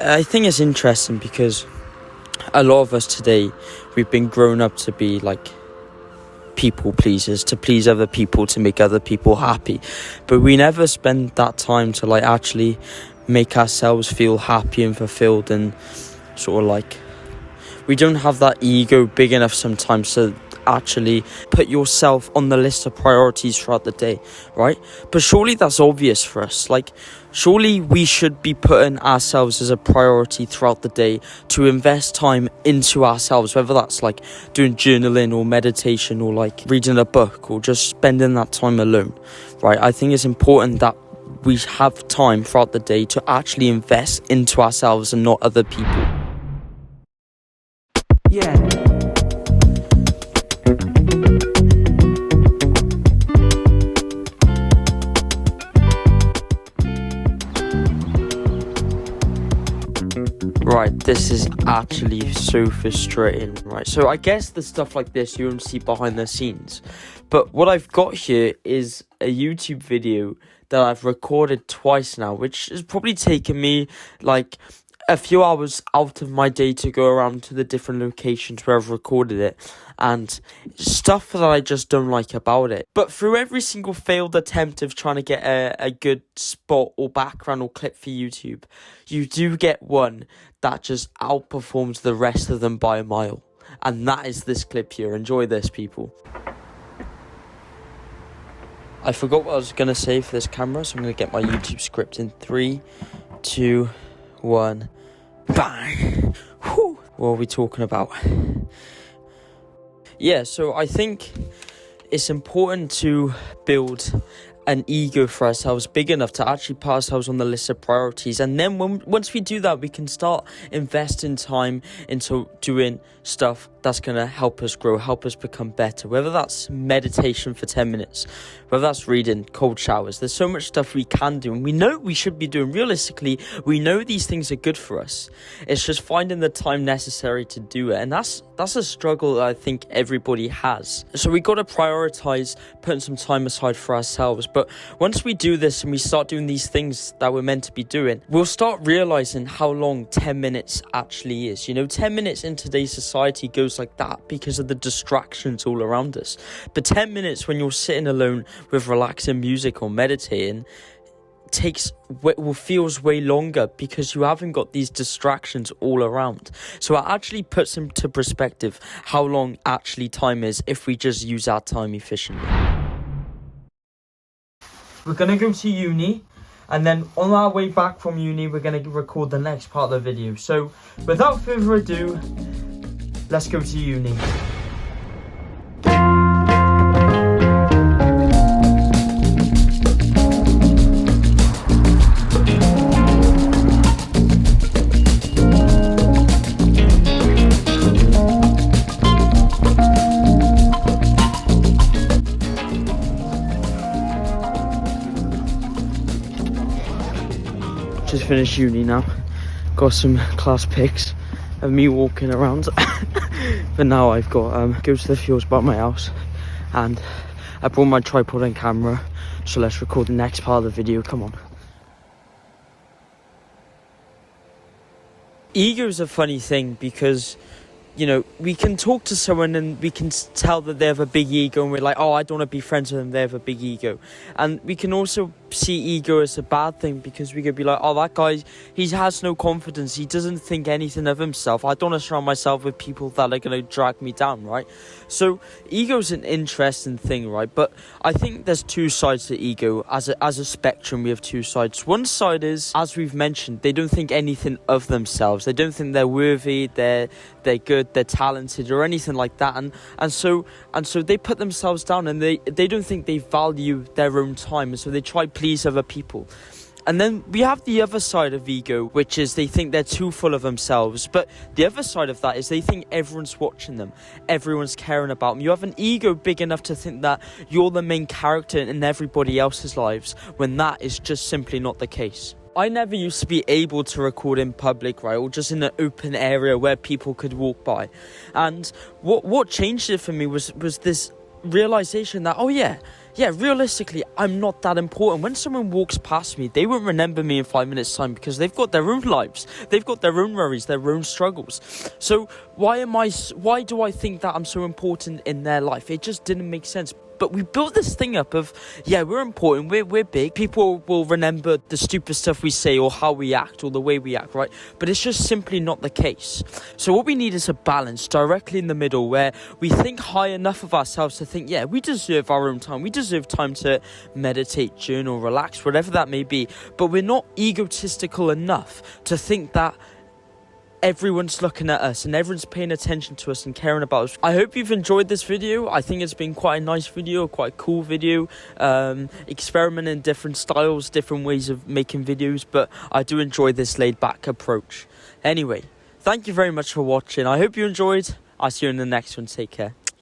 I think it's interesting because a lot of us today, we've been grown up to be like people pleasers, to please other people, to make other people happy, but we never spend that time to like actually make ourselves feel happy and fulfilled, and sort of like we don't have that ego big enough sometimes to actually put yourself on the list of priorities throughout the day, right? But surely that's obvious for us. Like, surely we should be putting ourselves as a priority throughout the day, to invest time into ourselves, whether that's like doing journaling or meditation or like reading a book or just spending that time alone, right? I think it's important that we have time throughout the day to actually invest into ourselves and not other people. Yeah. Right, this is actually so frustrating, right? So I guess the stuff like this you don't see behind the scenes. But what I've got here is a YouTube video that I've recorded twice now, which has probably taken me like a few hours out of my day to go around to the different locations where I've recorded it, and stuff that I just don't like about it. But through every single failed attempt of trying to get a good spot or background or clip for YouTube, you do get one that just outperforms the rest of them by a mile. And that is this clip here. Enjoy this, people. I forgot what I was going to say for this camera, so I'm going to get my YouTube script in 3, 2, 1... Bang! Whew. What are we talking about? Yeah, so I think it's important to build an ego for ourselves big enough to actually put ourselves on the list of priorities, and then once we do that, we can start investing time into doing stuff that's going to help us grow, help us become better, whether that's meditation for 10 minutes, whether that's reading, cold showers. There's so much stuff we can do, and we know we should be doing. Realistically, we know these things are good for us. It's just finding the time necessary to do it, and that's a struggle that I think everybody has. So we got to prioritize putting some time aside for ourselves. But once we do this and we start doing these things that we're meant to be doing, we'll start realizing how long 10 minutes actually is. 10 minutes in today's society goes like that because of the distractions all around us. But 10 minutes when you're sitting alone with relaxing music or meditating feels way longer because you haven't got these distractions all around. So it actually puts into perspective how long actually time is if we just use our time efficiently. We're going to go to uni, and then on our way back from uni, we're going to record the next part of the video. So without further ado, let's go to uni. Just finished uni now. Got some class pics of me walking around. But now I've got go to the fields by my house, and I brought my tripod and camera. So let's record the next part of the video. Come on. Ego's a funny thing because we can talk to someone and we can tell that they have a big ego, and we're like, oh, I don't want to be friends with them, they have a big ego. And we can also see ego as a bad thing because we could be like, oh, that guy, he has no confidence, he doesn't think anything of himself, I don't want to surround myself with people that are going to drag me down, right? So ego's an interesting thing, right? But I think there's two sides to ego. As a spectrum, we have two sides. One side is, as we've mentioned, they don't think anything of themselves, they don't think they're worthy, they're good, they're talented or anything like that, and so they put themselves down, and they don't think they value their own time, and so they try to please other people. And then we have the other side of ego, which is they think they're too full of themselves. But the other side of that is they think everyone's watching them, everyone's caring about them. You have an ego big enough to think that you're the main character in everybody else's lives, when that is just simply not the case. I never used to be able to record in public, right, or just in an open area where people could walk by. And what changed it for me was this realization that, oh yeah, yeah, realistically, I'm not that important. When someone walks past me, they won't remember me in 5 minutes' time because they've got their own lives. They've got their own worries, their own struggles. So why do I think that I'm so important in their life? It just didn't make sense. But we built this thing up of, yeah, we're important, we're big. People will remember the stupid stuff we say or how we act or the way we act, right? But it's just simply not the case. So what we need is a balance directly in the middle where we think high enough of ourselves to think, yeah, we deserve our own time. We deserve time to meditate, journal, relax, whatever that may be. But we're not egotistical enough to think that everyone's looking at us and everyone's paying attention to us and caring about us. I hope you've enjoyed this video. I think it's been quite a nice video, quite a cool video, experimenting different styles, different ways of making videos, but I do enjoy this laid back approach. Anyway, thank you very much for watching. I hope you enjoyed. I'll see you in the next one. Take care.